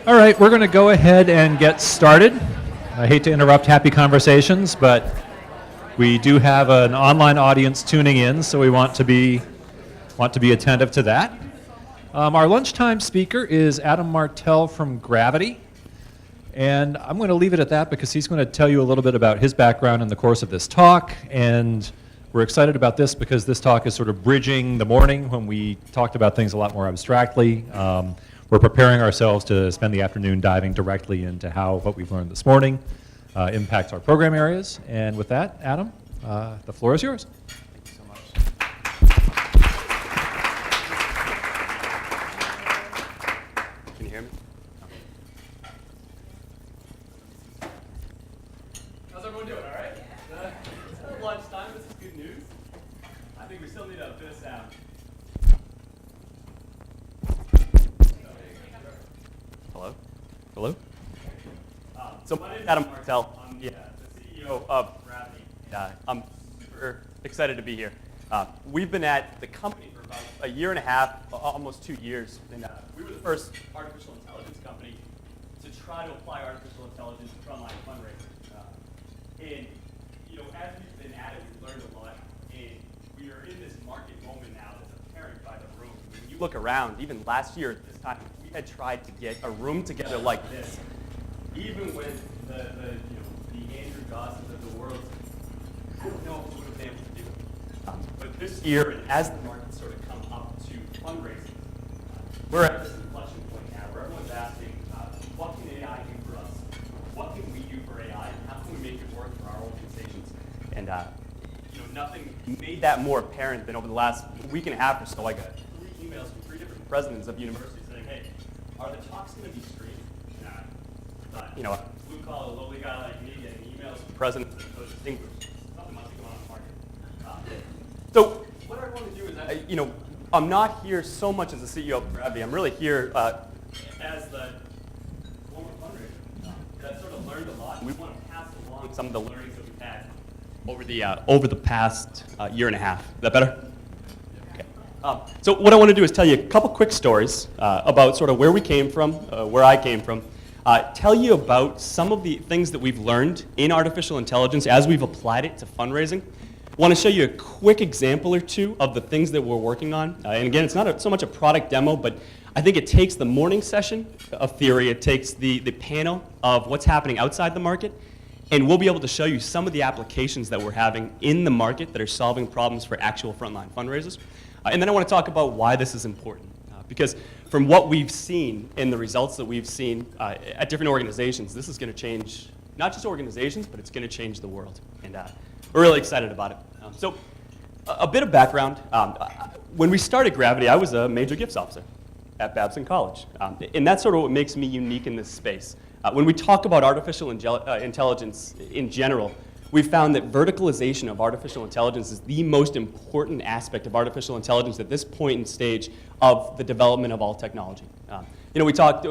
All right, we're going to go ahead and get started. I hate to interrupt happy conversations, but we do have an online audience tuning in, so we want to be attentive to that. Our lunchtime speaker is Adam Martell from Gravity, and I'm going to leave it at that because he's going to tell you a little bit about his background in the course of this talk, and we're excited about this because this talk is sort of bridging the morning when we talked about things a lot more abstractly. We're preparing ourselves to spend the afternoon diving directly into how what we've learned this morning impacts our program areas. And with that, Adam, the floor is yours. Thank you so much. Can you hear me? How's everyone doing? All right? It's lunchtime. This is good news. I think we still need a bit of sound. Hello? Hello? So my name is Adam Martell. I'm the CEO of Gravity. I'm super excited to be here. We've been at the company for about a year and a half, almost 2 years. And we were the first artificial intelligence company to try to apply artificial intelligence to frontline fundraising. And as we've been at it, we've learned a lot. And we are in this market moment now that's apparent by the room. When you look around, even last year at this time, we had tried to get a room together like this, even when the Andrew Gossins of the world, I don't know if we would have been able to do it. But this year, and as the market sort of come up to fundraising, we're at this inflection point now where everyone's asking, what can AI do for us? What can we do for AI? And how can we make it work for our organizations? And nothing made that more apparent than over the last week and a half or so. I got 3 emails from 3 different presidents of universities saying, hey, are the talks going to be streamed? A blue-collar, lowly guy like me getting emails from presidents of those distinguished. Nothing much going on in the market. So what I want to do is, I'm not here so much as the CEO of Gravity. I'm really here as the former fundraiser that sort of learned a lot. And we want to pass along some of the learnings that we've had over the past year and a half. Is that better? Okay. So what I want to do is tell you a couple quick stories about sort of where we came from, where I came from. Tell you about some of the things that we've learned in artificial intelligence as we've applied it to fundraising. I want to show you a quick example or two of the things that we're working on. And again, it's not so much a product demo, but I think it takes the morning session of theory, it takes the panel of what's happening outside the market, and we'll be able to show you some of the applications that we're having in the market that are solving problems for actual frontline fundraisers. And then I want to talk about why this is important. Because from what we've seen and the results that we've seen at different organizations, this is going to change not just organizations, but it's going to change the world. And we're really excited about it. So a bit of background. When we started Gravity, I was a major gifts officer at Babson College. And that's sort of what makes me unique in this space. When we talk about artificial intelligence in general, we've found that verticalization of artificial intelligence is the most important aspect of artificial intelligence at this point in stage of the development of all technology. We talked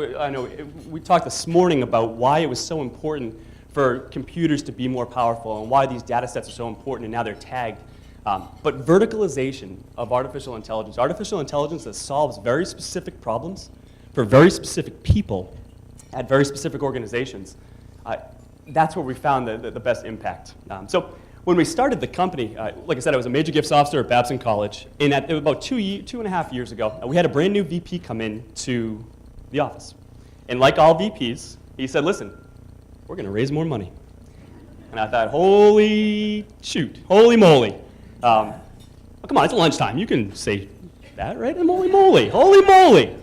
this morning about why it was so important for computers to be more powerful and why these data sets are so important and now they're tagged. But verticalization of artificial intelligence that solves very specific problems for very specific people at very specific organizations, that's where we found the best impact. So when we started the company, like I said, I was a major gifts officer at Babson College. And at about 2.5 years ago, we had a brand new VP come in to the office. And like all VPs, he said, listen, we're going to raise more money. And I thought, holy moly. Well, come on, it's lunchtime. You can say that, right? Holy moly.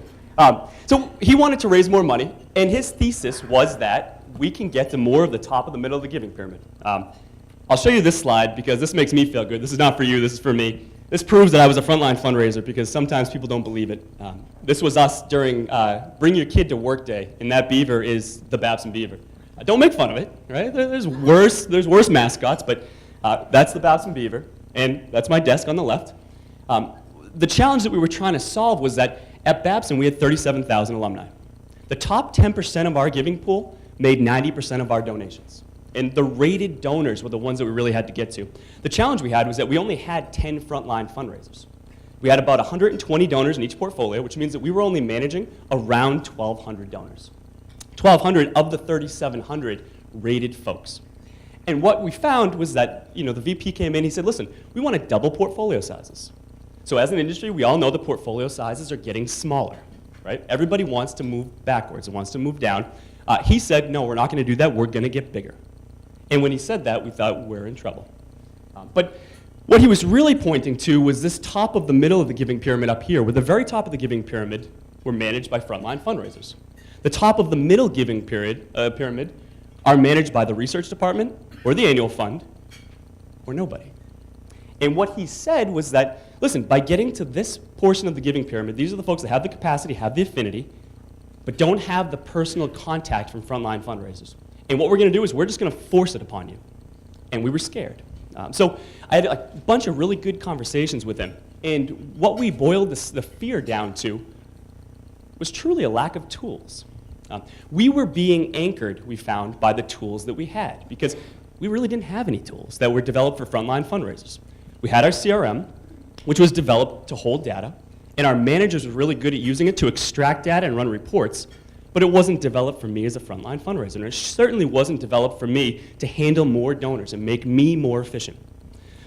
So he wanted to raise more money. And his thesis was that we can get to more of the top of the middle of the giving pyramid. I'll show you this slide because this makes me feel good. This is not for you, this is for me. This proves that I was a frontline fundraiser because sometimes people don't believe it. This was us during Bring Your Kid to Work Day, and that beaver is the Babson beaver. Don't make fun of it, right? There's worse mascots, but that's the Babson beaver, and that's my desk on the left. The challenge that we were trying to solve was that at Babson we had 37,000 alumni. The top 10% of our giving pool made 90% of our donations. And the rated donors were the ones that we really had to get to. The challenge we had was that we only had 10 frontline fundraisers. We had about 120 donors in each portfolio, which means that we were only managing around 1,200 donors. 1,200 of the 3,700 rated folks. And what we found was that the VP came in, he said, listen, we want to double portfolio sizes. So as an industry, we all know the portfolio sizes are getting smaller, right? Everybody wants to move backwards, wants to move down. He said, no, we're not going to do that, we're going to get bigger. And when he said that, we thought, we're in trouble. But what he was really pointing to was this top of the middle of the giving pyramid up here, where the very top of the giving pyramid were managed by frontline fundraisers. The top of the middle giving pyramid are managed by the research department, or the annual fund, or nobody. And what he said was that, listen, by getting to this portion of the giving pyramid, these are the folks that have the capacity, have the affinity, but don't have the personal contact from frontline fundraisers. And what we're going to do is we're just going to force it upon you. And we were scared. So I had a bunch of really good conversations with him. And what we boiled the fear down to was truly a lack of tools. We were being anchored, we found, by the tools that we had, because we really didn't have any tools that were developed for frontline fundraisers. We had our CRM, which was developed to hold data, and our managers were really good at using it to extract data and run reports, but it wasn't developed for me as a frontline fundraiser, and it certainly wasn't developed for me to handle more donors and make me more efficient.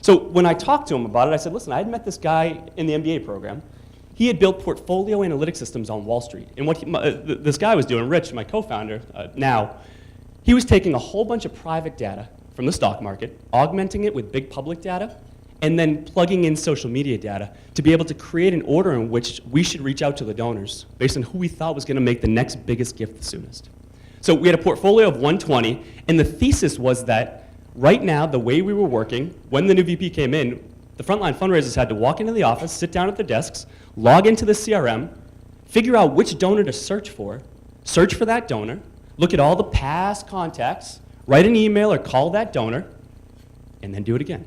So when I talked to him about it, I said, listen, I had met this guy in the MBA program. He had built portfolio analytic systems on Wall Street. And what this guy was doing, Rich, my co-founder now, he was taking a whole bunch of private data from the stock market, augmenting it with big public data, and then plugging in social media data to be able to create an order in which we should reach out to the donors based on who we thought was going to make the next biggest gift the soonest. So we had a portfolio of 120, and the thesis was that right now, the way we were working, when the new VP came in, the frontline fundraisers had to walk into the office, sit down at their desks, log into the CRM, figure out which donor to search for that donor, look at all the past contacts, write an email or call that donor, and then do it again.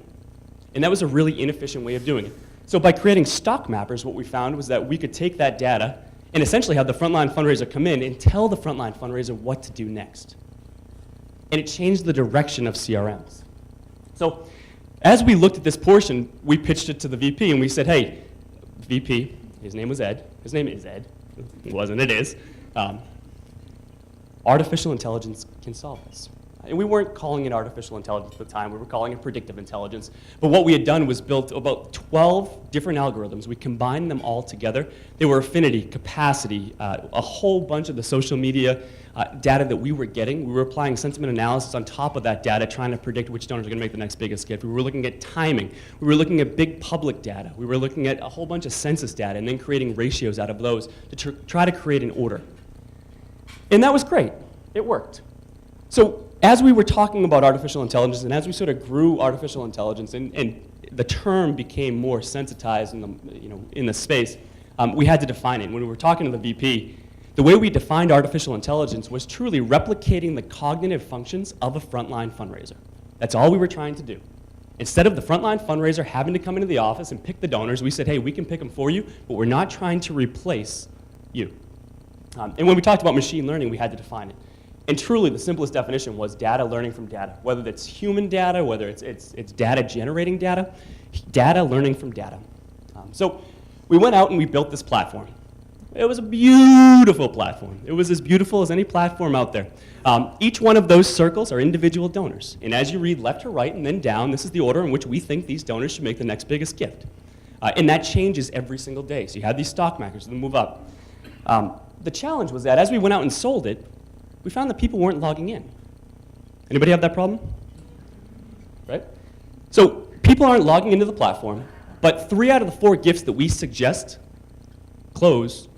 And that was a really inefficient way of doing it. So by creating stock mappers, what we found was that we could take that data and essentially have the frontline fundraiser come in and tell the frontline fundraiser what to do next. And it changed the direction of CRMs. So as we looked at this portion, we pitched it to the VP and we said, hey, VP, his name was Ed. His name is Ed. It wasn't, it is. Artificial intelligence can solve this. And we weren't calling it artificial intelligence at the time, we were calling it predictive intelligence. But what we had done was built about 12 different algorithms. We combined them all together. They were affinity, capacity, a whole bunch of the social media data that we were getting. We were applying sentiment analysis on top of that data, trying to predict which donors are going to make the next biggest gift. We were looking at timing. We were looking at big public data. We were looking at a whole bunch of census data and then creating ratios out of those to try to create an order. And that was great. It worked. So as we were talking about artificial intelligence and as we sort of grew artificial intelligence and the term became more sensitized in the space, we had to define it. When we were talking to the VP, the way we defined artificial intelligence was truly replicating the cognitive functions of a frontline fundraiser. That's all we were trying to do. Instead of the frontline fundraiser having to come into the office and pick the donors, we said, hey, we can pick them for you, but we're not trying to replace you. And when we talked about machine learning, we had to define it. And truly, the simplest definition was data learning from data, whether it's human data, whether it's data generating data, data learning from data. So we went out and we built this platform. It was a beautiful platform. It was as beautiful as any platform out there. Each one of those circles are individual donors. And as you read left to right and then down, this is the order in which we think these donors should make the next biggest gift. And that changes every single day. So you have these stock markers that move up. The challenge was that as we went out and sold it, we found that people weren't logging in. Anybody have that problem? Right? So people aren't logging into the platform, but 3 out of the 4 gifts that we suggest closed.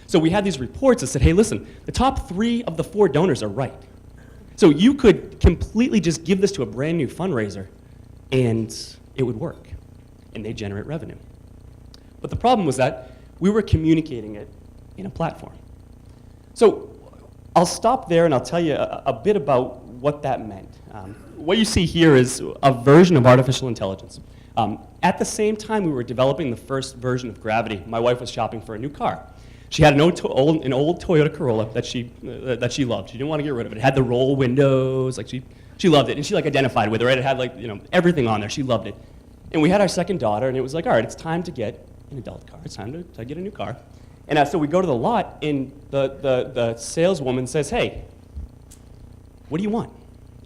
So we had these reports that said, hey, listen, the top 3 of the 4 donors are right. So you could completely just give this to a brand new fundraiser and it would work and they generate revenue. But the problem was that we were communicating it in a platform. So I'll stop there and I'll tell you a bit about what that meant. What you see here is a version of artificial intelligence. At the same time we were developing the first version of Gravity, my wife was shopping for a new car. She had an old Toyota Corolla that she loved. She didn't want to get rid of it. It had the roll windows, like she loved it, and she identified with it, right? It had everything on there. She loved it. And we had our second daughter, and it was like, all right, it's time to get an adult car. It's time to get a new car. And so we go to the lot, and the saleswoman says, hey, what do you want?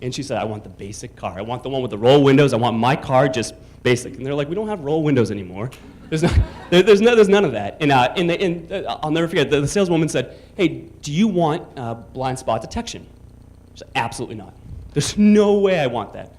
And she said, I want the basic car. I want the one with the roll windows. I want my car just basic. And they're like, we don't have roll windows anymore. There's none of that. And I'll never forget, the saleswoman said, hey, do you want blind spot detection? I said, absolutely not. There's no way I want that.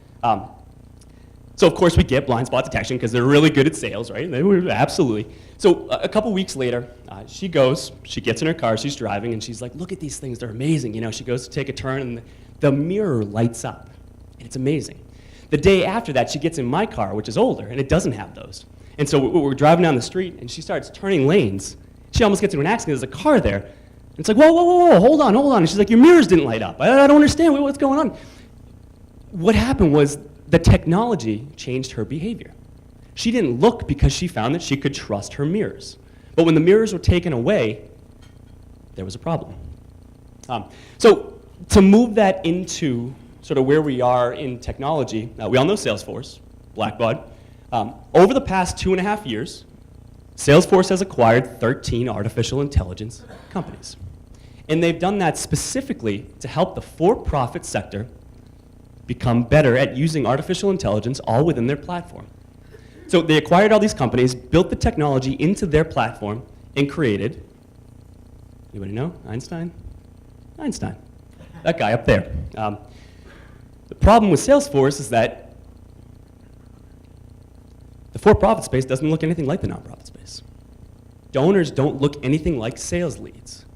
So of course we get blind spot detection because they're really good at sales, right? They were, absolutely. So a couple weeks later, she gets in her car, she's driving, and she's like, look at these things, they're amazing. You know, she goes to take a turn, and the mirror lights up, and it's amazing. The day after that, she gets in my car, which is older, and it doesn't have those. And so we're driving down the street, and she starts turning lanes. She almost gets into an accident. There's a car there. And it's like, whoa, whoa, whoa, whoa, hold on. And she's like, your mirrors didn't light up. I don't understand. What's going on? What happened was the technology changed her behavior. She didn't look because she found that she could trust her mirrors. But when the mirrors were taken away, there was a problem. So to move that into sort of where we are in technology, we all know Salesforce, Blackbaud. Over the past 2.5 years, Salesforce has acquired 13 artificial intelligence companies. And they've done that specifically to help the for-profit sector become better at using artificial intelligence all within their platform. So they acquired all these companies, built the technology into their platform, and created, anybody know? Einstein? Einstein. That guy up there. The problem with Salesforce is that the for-profit space doesn't look anything like the nonprofit space. Donors don't look anything like sales leads.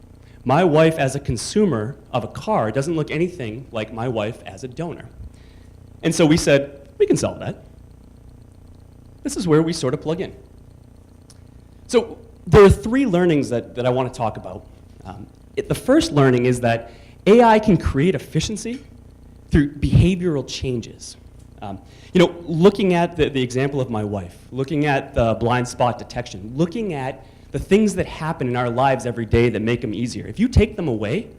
My wife as a consumer of a car doesn't look anything like my wife as a donor. And so we said, we can solve that. This is where we sort of plug in. So there are 3 learnings that I want to talk about. The first learning is that AI can create efficiency through behavioral changes. Looking at the example of my wife, looking at the blind spot detection, looking at the things that happen in our lives every day that make them easier. If you take them away,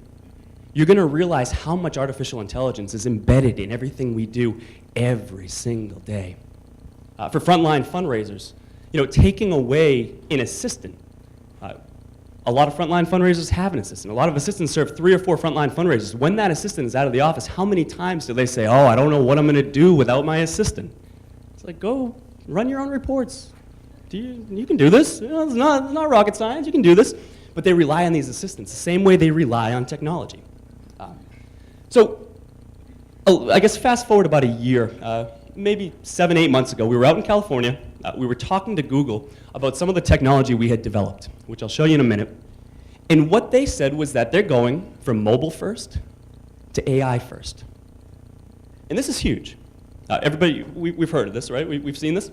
you're going to realize how much artificial intelligence is embedded in everything we do every single day. For frontline fundraisers, taking away an assistant. A lot of frontline fundraisers have an assistant. A lot of assistants serve 3 or 4 frontline fundraisers. When that assistant is out of the office, how many times do they say, oh, I don't know what I'm going to do without my assistant? It's like, go run your own reports. You can do this. It's not rocket science. You can do this. But they rely on these assistants the same way they rely on technology. I guess fast forward about a year, maybe 7, 8 months ago, we were out in California. We were talking to Google about some of the technology we had developed, which I'll show you in a minute. And what they said was that they're going from mobile first to AI first. And this is huge. Everybody, we've heard of this, right? We've seen this.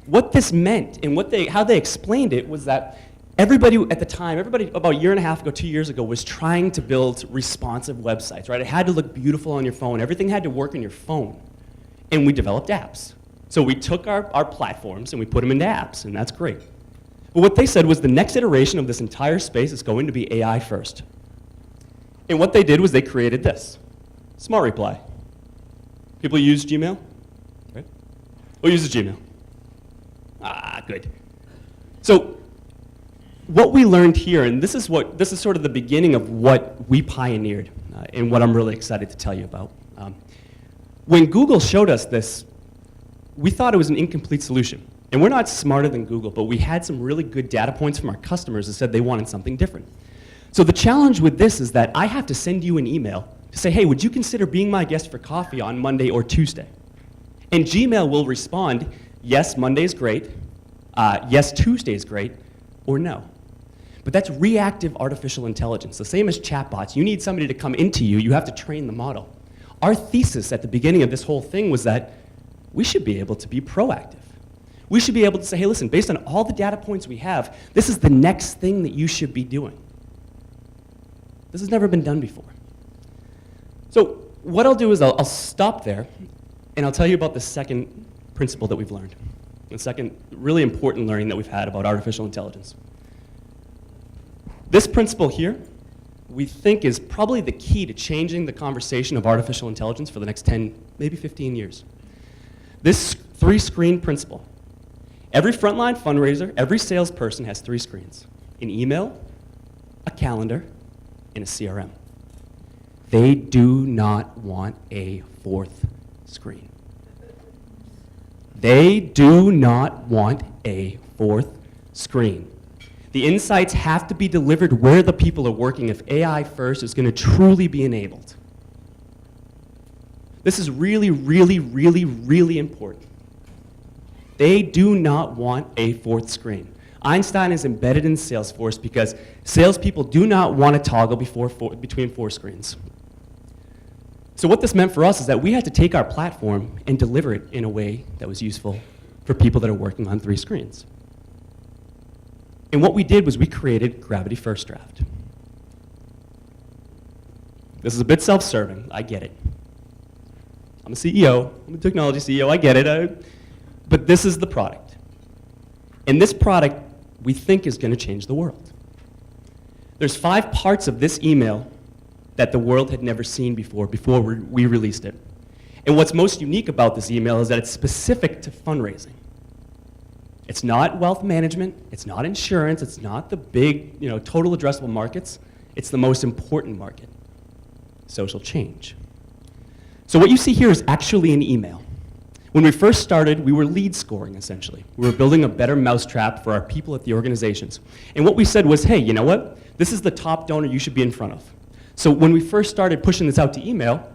What this meant and how they explained it was that everybody at the time, everybody about a year and a half ago, 2 years ago, was trying to build responsive websites, right? It had to look beautiful on your phone. Everything had to work on your phone. And we developed apps. So we took our platforms and we put them into apps, and that's great. But what they said was the next iteration of this entire space is going to be AI first. And what they did was they created this, Smart Reply. People use Gmail? Right? Who uses Gmail? Good. So what we learned here, and this is sort of the beginning of what we pioneered, and what I'm really excited to tell you about. When Google showed us this, we thought it was an incomplete solution. And we're not smarter than Google, but we had some really good data points from our customers that said they wanted something different. So the challenge with this is that I have to send you an email to say, hey, would you consider being my guest for coffee on Monday or Tuesday? And Gmail will respond, yes, Monday's great, yes, Tuesday's great, or no. But that's reactive artificial intelligence, the same as chatbots. You need somebody to come into you, you have to train the model. Our thesis at the beginning of this whole thing was that we should be able to be proactive. We should be able to say, hey, listen, based on all the data points we have, this is the next thing that you should be doing. This has never been done before. So what I'll do is I'll stop there, and I'll tell you about the second principle that we've learned, the second really important learning that we've had about artificial intelligence. This principle here, we think is probably the key to changing the conversation of artificial intelligence for the next 10, maybe 15 years. This 3-screen principle. Every frontline fundraiser, every salesperson has 3 screens: an email, a calendar, and a CRM. They do not want a fourth screen. They do not want a fourth screen. The insights have to be delivered where the people are working if AI first is going to truly be enabled. This is really, really, really, really important. They do not want a fourth screen. Einstein is embedded in Salesforce because salespeople do not want to toggle between four screens. So what this meant for us is that we had to take our platform and deliver it in a way that was useful for people that are working on 3 screens. And what we did was we created Gravity First Draft. This is a bit self-serving, I get it. I'm a CEO, I'm a technology CEO, I get it, but this is the product. And this product, we think, is going to change the world. There's 5 parts of this email that the world had never seen before we released it. And what's most unique about this email is that it's specific to fundraising. It's not wealth management, it's not insurance, it's not the big, total addressable markets. It's the most important market, social change. So what you see here is actually an email. When we first started, we were lead scoring, essentially. We were building a better mousetrap for our people at the organizations. And what we said was, hey, you know what? This is the top donor you should be in front of. So when we first started pushing this out to email,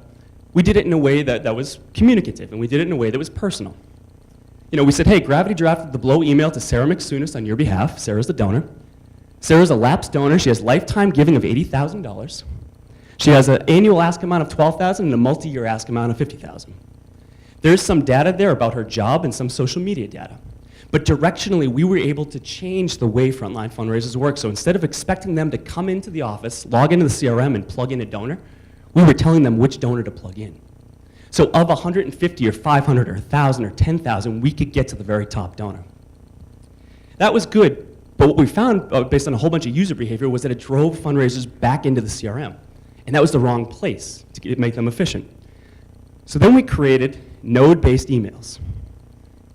we did it in a way that was communicative, and we did it in a way that was personal. We said, hey, Gravity drafted the below email to Sarah McSunis on your behalf. Sarah's the donor. Sarah's a lapsed donor. She has lifetime giving of $80,000. She has an annual ask amount of $12,000 and a multi-year ask amount of $50,000. There's some data there about her job and some social media data. But directionally, we were able to change the way frontline fundraisers work. So instead of expecting them to come into the office, log into the CRM, and plug in a donor, we were telling them which donor to plug in. So of 150 or 500 or 1,000 or 10,000, we could get to the very top donor. That was good, but what we found, based on a whole bunch of user behavior, was that it drove fundraisers back into the CRM. And that was the wrong place to make them efficient. So then we created node-based emails.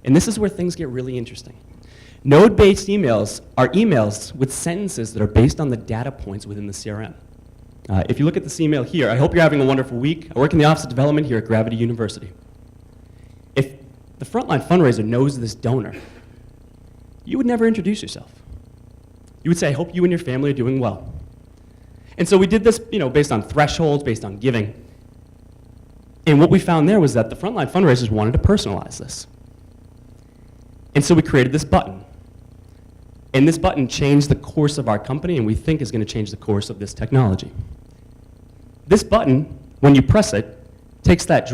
And this is where things get really interesting. Node-based emails are emails with sentences that are based on the data points within the CRM. If you look at this email here, I hope you're having a wonderful week. I work in the Office of Development here at Gravity University. If the frontline fundraiser knows this donor, you would never introduce yourself. You would say, I hope you and your family are doing well. And so we did this based on thresholds, based on giving. And what we found there was that the frontline fundraisers wanted to personalize this. And so we created this button. And this button changed the course of our company, and we think is going to change the course of this technology. This button, when you press it, takes that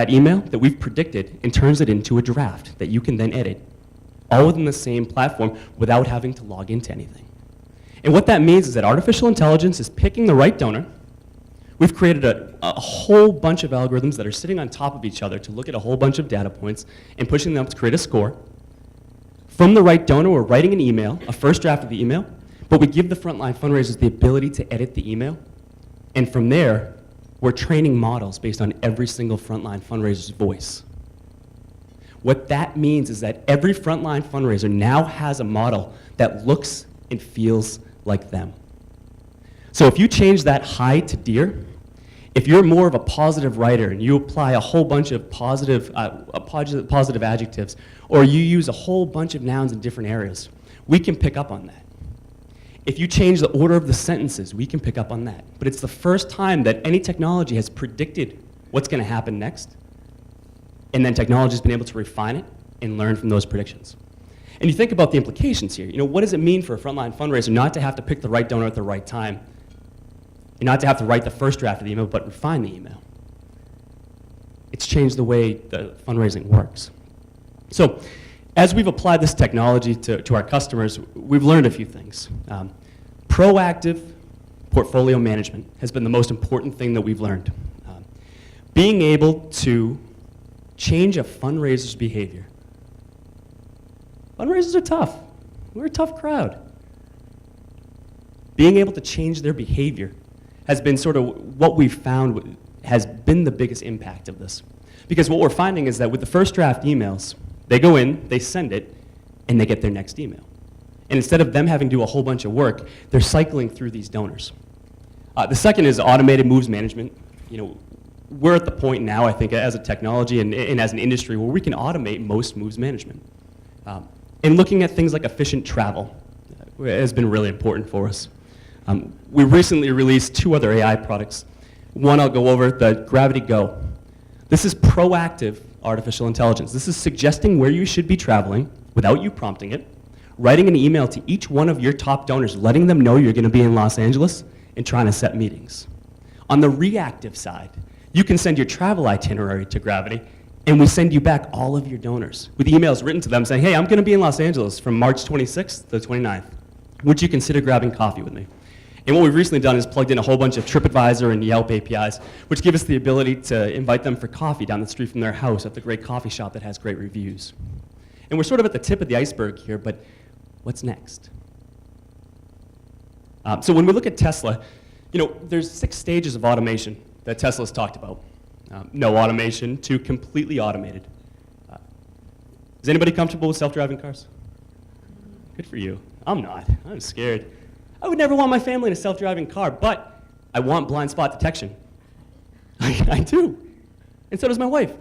email that we've predicted and turns it into a draft that you can then edit, all within the same platform without having to log into anything. And what that means is that artificial intelligence is picking the right donor. We've created a whole bunch of algorithms that are sitting on top of each other to look at a whole bunch of data points and pushing them up to create a score. From the right donor, we're writing an email, a first draft of the email, but we give the frontline fundraisers the ability to edit the email. And from there, we're training models based on every single frontline fundraiser's voice. What that means is that every frontline fundraiser now has a model that looks and feels like them. So if you change that hi to dear, if you're more of a positive writer and you apply a whole bunch of positive adjectives, or you use a whole bunch of nouns in different areas, we can pick up on that. If you change the order of the sentences, we can pick up on that. But it's the first time that any technology has predicted what's going to happen next, and then technology has been able to refine it and learn from those predictions. And you think about the implications here. What does it mean for a frontline fundraiser not to have to pick the right donor at the right time, and not to have to write the first draft of the email, but refine the email? It's changed the way the fundraising works. So as we've applied this technology to our customers, we've learned a few things. Proactive portfolio management has been the most important thing that we've learned. Being able to change a fundraiser's behavior. Fundraisers are tough. We're a tough crowd. Being able to change their behavior has been sort of what we've found has been the biggest impact of this. Because what we're finding is that with the first draft emails, they go in, they send it, and they get their next email. And instead of them having to do a whole bunch of work, they're cycling through these donors. The second is automated moves management. We're at the point now, I think, as a technology and as an industry where we can automate most moves management. And looking at things like efficient travel has been really important for us. We recently released 2 other AI products. One I'll go over, the Gravity Go. This is proactive artificial intelligence. This is suggesting where you should be traveling without you prompting it, writing an email to each one of your top donors, letting them know you're going to be in Los Angeles, and trying to set meetings. On the reactive side, you can send your travel itinerary to Gravity, and we send you back all of your donors with emails written to them saying, hey, I'm going to be in Los Angeles from March 26th to the 29th. Would you consider grabbing coffee with me? And what we've recently done is plugged in a whole bunch of TripAdvisor and Yelp APIs, which give us the ability to invite them for coffee down the street from their house at the great coffee shop that has great reviews. And we're sort of at the tip of the iceberg here, but what's next? So when we look at Tesla, there's 6 stages of automation that Tesla's talked about. No automation to completely automated. Is anybody comfortable with self-driving cars? Good for you. I'm not. I'm scared. I would never want my family in a self-driving car, but I want blind spot detection. I do. And so does my wife.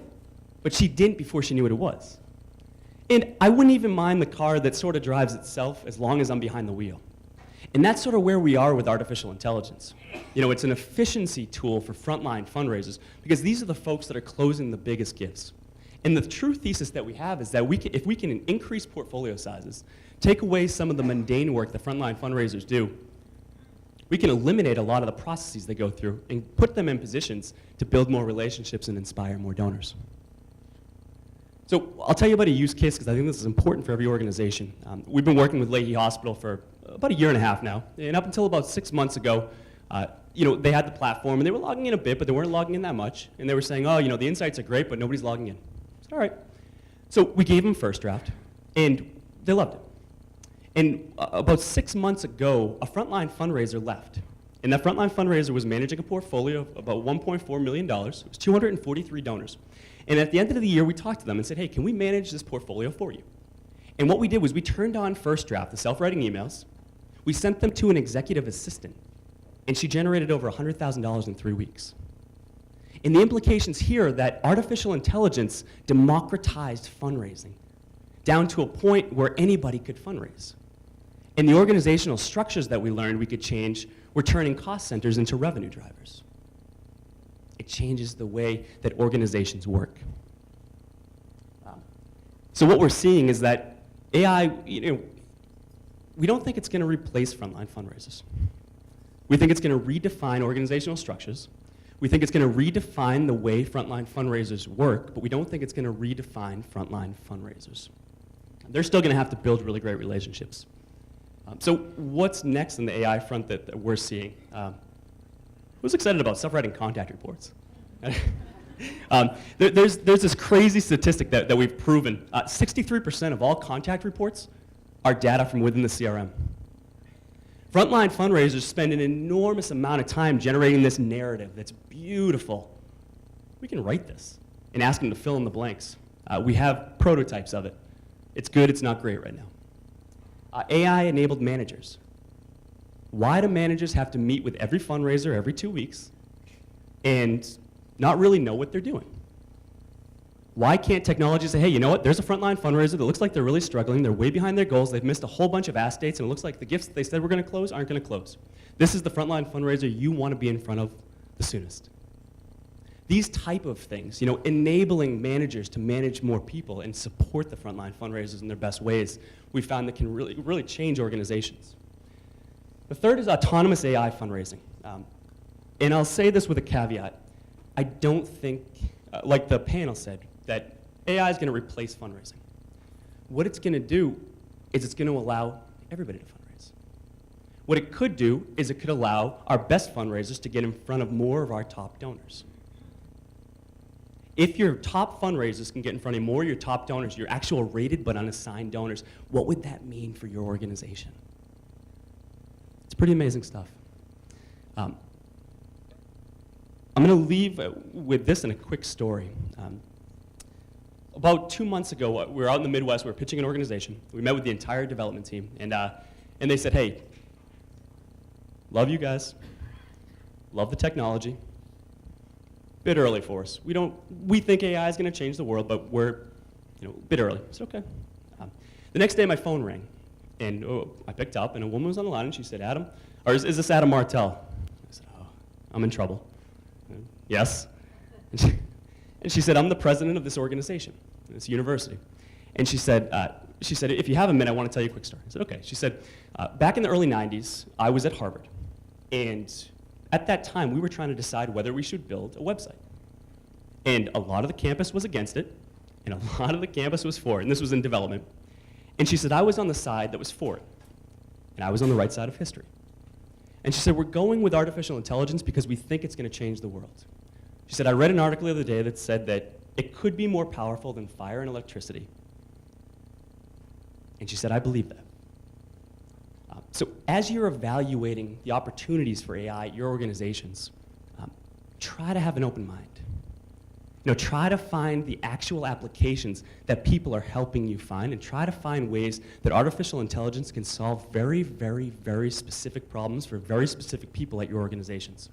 But she didn't before she knew what it was. And I wouldn't even mind the car that sort of drives itself as long as I'm behind the wheel. And that's sort of where we are with artificial intelligence. It's an efficiency tool for frontline fundraisers because these are the folks that are closing the biggest gifts. And the true thesis that we have is that if we can increase portfolio sizes, take away some of the mundane work that frontline fundraisers do, we can eliminate a lot of the processes they go through and put them in positions to build more relationships and inspire more donors. So I'll tell you about a use case because I think this is important for every organization. We've been working with Leahy Hospital for about 1.5 years now, and up until about 6 months ago, they had the platform and they were logging in a bit, but they weren't logging in that much, and they were saying, oh, the insights are great, but nobody's logging in. I said, all right. So we gave them first draft, and they loved it. And about 6 months ago, a frontline fundraiser left, and that frontline fundraiser was managing a portfolio of about $1.4 million. It was 243 donors. And at the end of the year, we talked to them and said, hey, can we manage this portfolio for you? And what we did was we turned on first draft, the self-writing emails. We sent them to an executive assistant, and she generated over $100,000 in 3 weeks. And the implications here are that artificial intelligence democratized fundraising down to a point where anybody could fundraise. And the organizational structures that we learned we could change were turning cost centers into revenue drivers. It changes the way that organizations work. So what we're seeing is that AI, we don't think it's going to replace frontline fundraisers. We think it's going to redefine organizational structures. We think it's going to redefine the way frontline fundraisers work, but we don't think it's going to redefine frontline fundraisers. They're still going to have to build really great relationships. So what's next in the AI front that we're seeing? Who's excited about self-writing contact reports? There's this crazy statistic that we've proven. 63% of all contact reports are data from within the CRM. Frontline fundraisers spend an enormous amount of time generating this narrative that's beautiful. We can write this and ask them to fill in the blanks. We have prototypes of it. It's good, it's not great right now. AI-enabled managers. Why do managers have to meet with every fundraiser every 2 weeks and not really know what they're doing? Why can't technology say, hey, you know what, there's a frontline fundraiser that looks like they're really struggling, they're way behind their goals, they've missed a whole bunch of ask dates, and it looks like the gifts that they said were going to close aren't going to close. This is the frontline fundraiser you want to be in front of the soonest. These type of things, enabling managers to manage more people and support the frontline fundraisers in their best ways, we found that can really change organizations. The third is autonomous AI fundraising. And I'll say this with a caveat. I don't think, like the panel said, that AI is going to replace fundraising. What it's going to do is it's going to allow everybody to fundraise. What it could do is it could allow our best fundraisers to get in front of more of our top donors. If your top fundraisers can get in front of more of your top donors, your actual rated but unassigned donors, what would that mean for your organization? It's pretty amazing stuff. I'm going to leave with this and a quick story. about 2 months ago, we were out in the Midwest, we were pitching an organization. We met with the entire development team, and they said, hey, love you guys, love the technology, bit early for us. We think AI is going to change the world, but we're a bit early. I said, okay. The next day, my phone rang, and I picked up, and a woman was on the line, and she said, Adam, or is this Adam Martell? I said, oh, I'm in trouble. Yes. And she said, I'm the president of this organization, this university. And she said, if you have a minute, I want to tell you a quick story. I said, okay. She said, back in the early 90s, I was at Harvard. And at that time, we were trying to decide whether we should build a website. And a lot of the campus was against it, and a lot of the campus was for it. And this was in development. And she said, I was on the side that was for it, and I was on the right side of history. And she said, we're going with artificial intelligence because we think it's going to change the world. She said, I read an article the other day that said that it could be more powerful than fire and electricity. And she said, I believe that. So as you're evaluating the opportunities for AI at your organizations, try to have an open mind. Try to find the actual applications that people are helping you find, and try to find ways that artificial intelligence can solve very, very, very specific problems for very specific people at your organizations.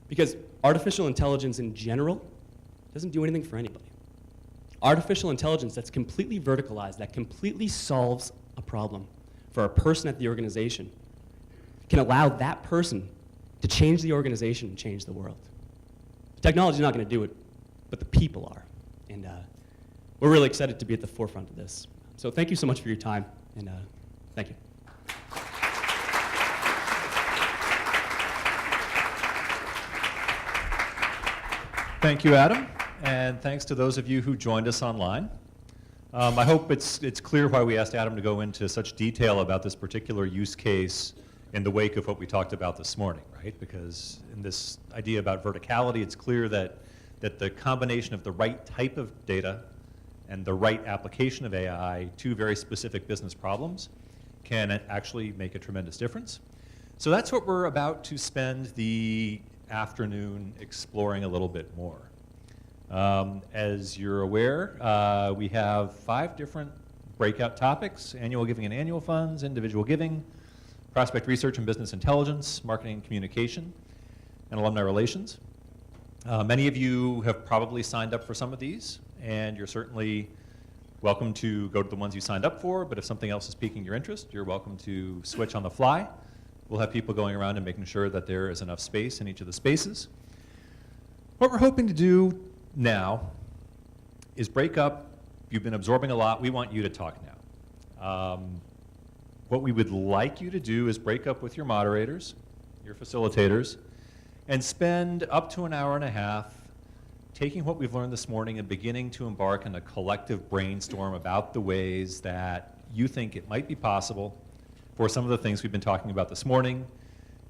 Because artificial intelligence in general doesn't do anything for anybody. Artificial intelligence that's completely verticalized, that completely solves a problem for a person at the organization, can allow that person to change the organization and change the world. Technology is not going to do it, but the people are. And we're really excited to be at the forefront of this. So thank you so much for your time, and thank you. Thank you, Adam, and thanks to those of you who joined us online. I hope it's clear why we asked Adam to go into such detail about this particular use case in the wake of what we talked about this morning, right? Because in this idea about verticality, it's clear that the combination of the right type of data and the right application of AI to very specific business problems can actually make a tremendous difference. So that's what we're about to spend the afternoon exploring a little bit more. As you're aware, we have 5 different breakout topics: annual giving and annual funds, individual giving, prospect research and business intelligence, marketing and communication, and alumni relations. Many of you have probably signed up for some of these, and you're certainly welcome to go to the ones you signed up for, but if something else is piquing your interest, you're welcome to switch on the fly. We'll have people going around and making sure that there is enough space in each of the spaces. What we're hoping to do now is break up. You've been absorbing a lot. We want you to talk now. What we would like you to do is break up with your moderators, your facilitators, and spend up to an hour and a half taking what we've learned this morning and beginning to embark on a collective brainstorm about the ways that you think it might be possible for some of the things we've been talking about this morning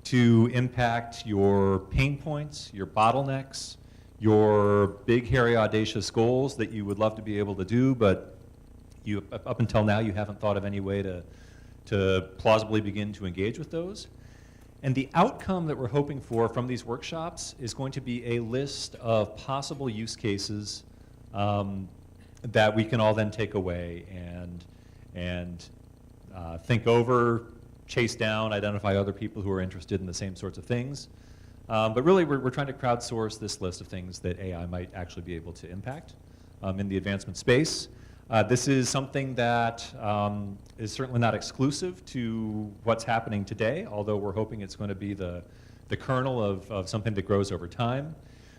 to impact your pain points, your bottlenecks, your big, hairy, audacious goals that you would love to be able to do, but you, up until now, you haven't thought of any way to plausibly begin to engage with those. And the outcome that we're hoping for from these workshops is going to be a list of possible use cases that we can all then take away and think over, chase down, identify other people who are interested in the same sorts of things. But really, we're trying to crowdsource this list of things that AI might actually be able to impact in the advancement space. This is something that is certainly not exclusive to what's happening today, although we're hoping it's going to be the kernel of something that grows over time.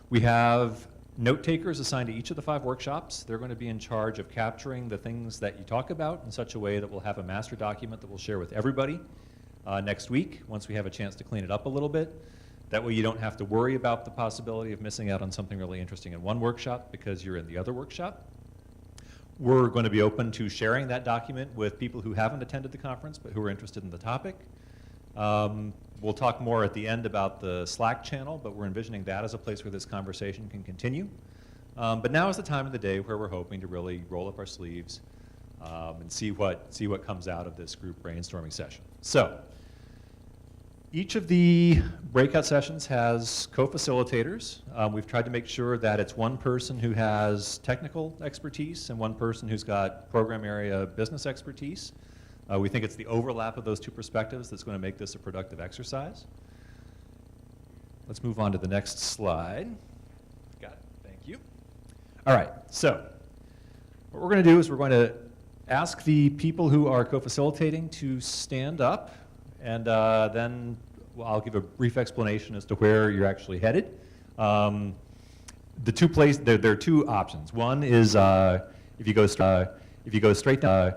We have note takers assigned to each of the 5 workshops. They're going to be in charge of capturing the things that you talk about in such a way that we'll have a master document that we'll share with everybody next week once we have a chance to clean it up a little bit. That way you don't have to worry about the possibility of missing out on something really interesting in one workshop because you're in the other workshop. We're going to be open to sharing that document with people who haven't attended the conference but who are interested in the topic. We'll talk more at the end about the Slack channel, but we're envisioning that as a place where this conversation can continue. But now is the time of the day where we're hoping to really roll up our sleeves and see what comes out of this group brainstorming session. So, Each of the breakout sessions has co-facilitators. We've tried to make sure that it's one person who has technical expertise and one person who's got program area business expertise. We think it's the overlap of those two perspectives that's going to make this a productive exercise. Let's move on to the next slide. Got it. Thank you. All right. So what we're going to do is we're going to ask the people who are co-facilitating to stand up, and then I'll give a brief explanation as to where you're actually headed. There are two options. One is if you go straight down.